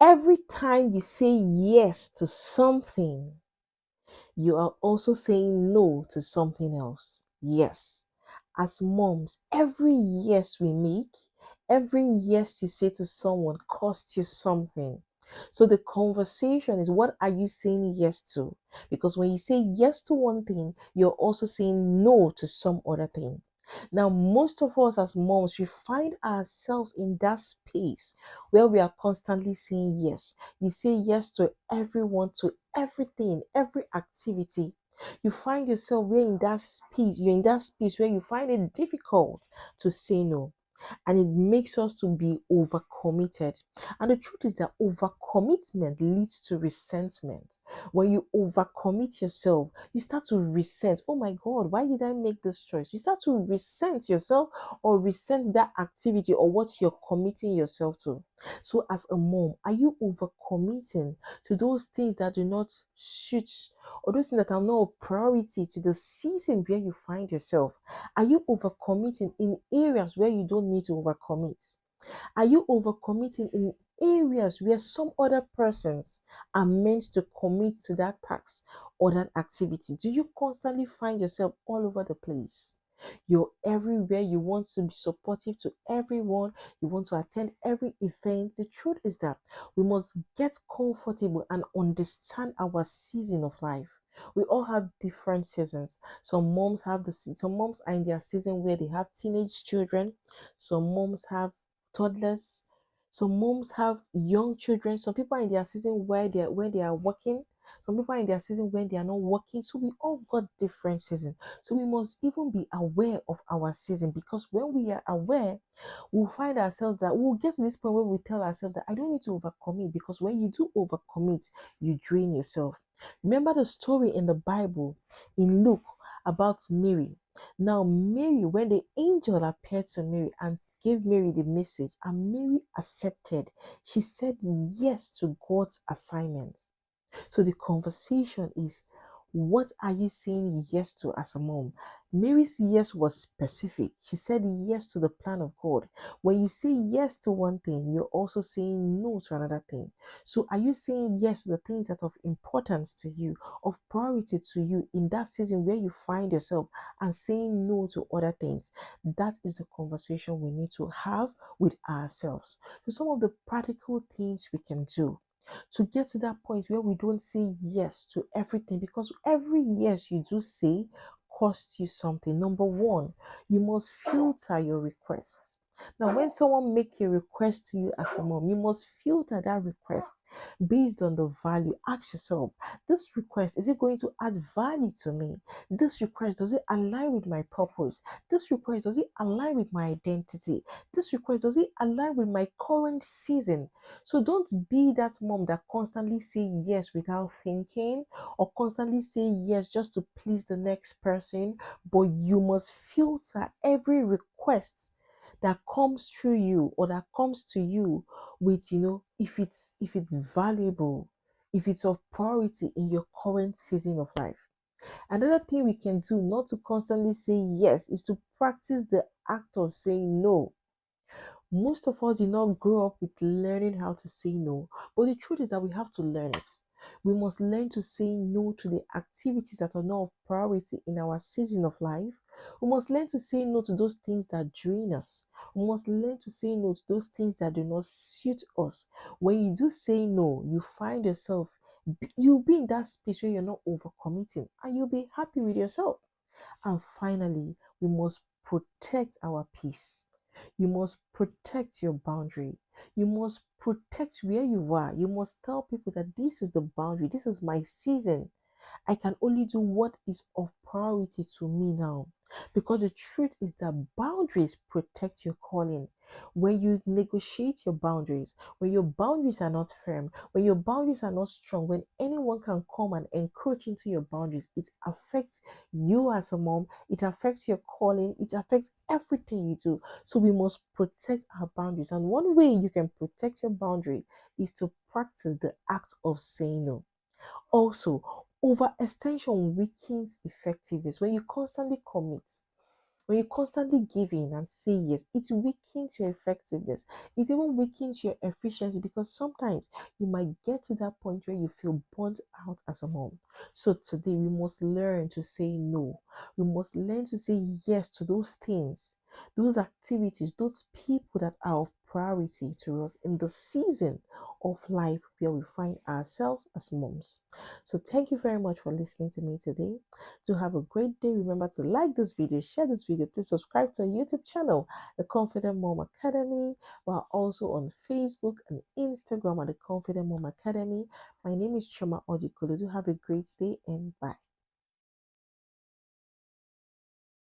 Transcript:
Every time you say yes to something, you are also saying no to something else. Yes. As moms, every yes we make, every yes you say to someone costs you something. So the conversation is, what are you saying yes to? Because when you say yes to one thing, you're also saying no to some other thing. Now, most of us as moms, we find ourselves in that space where we are constantly saying yes. You say yes to everyone, to everything, every activity. You find yourself where in that space, you're in that space where you find it difficult to say no. And it makes us to be overcommitted. And the truth is that overcommitment leads to resentment. When you overcommit yourself, you start to resent. Oh my God, why did I make this choice? You start to resent yourself or resent that activity or what you're committing yourself to. So, as a mom, are you overcommitting to those things that do not suit or those things that are not a priority to the season where you find yourself? Are you overcommitting in areas where you don't need to overcommit? Are you overcommitting in areas where some other persons are meant to commit to that task or that activity? Do you constantly find yourself all over the place? You're everywhere. You want to be supportive to everyone. You want to attend every event. The truth is that we must get comfortable and understand our season of life. We all have different seasons. Some moms are in their season where they have teenage children. Some moms have toddlers. Some moms have young children. Some people are in their season where they are working. Some people are in their season when they are not working. So we all got different seasons. So we must even be aware of our season, because when we are aware, we'll find ourselves that we'll get to this point where we tell ourselves that I don't need to overcommit, because when you do overcommit, you drain yourself. Remember the story in the Bible in Luke about Mary. Now, Mary, when the angel appeared to Mary and gave Mary the message, and Mary accepted, she said yes to God's assignment. So the conversation is, what are you saying yes to as a mom? Mary's yes was specific. She said yes to the plan of God. When you say yes to one thing, you're also saying no to another thing. So are you saying yes to the things that are of importance to you, of priority to you in that season where you find yourself, and saying no to other things? That is the conversation we need to have with ourselves. So some of the practical things we can do to get to that point where we don't say yes to everything, because every yes you do say costs you something. Number one, you must filter your requests. Now, when someone make a request to you as a mom, you must filter that request based on the value. Ask yourself, this request, is it going to add value to me? This request, does it align with my purpose? This request, does it align with my identity? This request, does it align with my current season? So don't be that mom that constantly say yes without thinking, or constantly say yes just to please the next person. But you must filter every request that comes through you or that comes to you with, if it's valuable, if it's of priority in your current season of life. Another thing we can do, not to constantly say yes, is to practice the act of saying no. Most of us did not grow up with learning how to say no, but the truth is that we have to learn it. We must learn to say no to the activities that are not of priority in our season of life. We must learn to say no to those things that drain us. We must learn to say no to those things that do not suit us. When you do say no, you find yourself, you'll be in that space where you're not overcommitting, and you'll be happy with yourself. And finally, we must protect our peace. You must protect your boundary. You must protect where you are. You must tell people that this is the boundary, this is my season. I can only do what is of priority to me now. Because the truth is that boundaries protect your calling. When you negotiate your boundaries, when your boundaries are not firm, when your boundaries are not strong, when anyone can come and encroach into your boundaries, it affects you as a mom, it affects your calling, it affects everything you do. So we must protect our boundaries. And one way you can protect your boundary is to practice the act of saying no. Also, overextension weakens effectiveness. When you constantly commit, When you constantly give in and say yes, it weakens your effectiveness. It even weakens your efficiency, because sometimes you might get to that point where you feel burnt out as a mom. So today we must learn to say no. We must learn to say yes to those things, those activities, those people that are of priority to us in the season of life where we find ourselves as moms. So thank you very much for listening to me today. To have a great day, remember to like this video, share this video, please subscribe to our YouTube channel, The Confident Mom Academy. We're also on Facebook and Instagram at The Confident Mom Academy. My name is Choma Odikulu. Do have a great day and bye.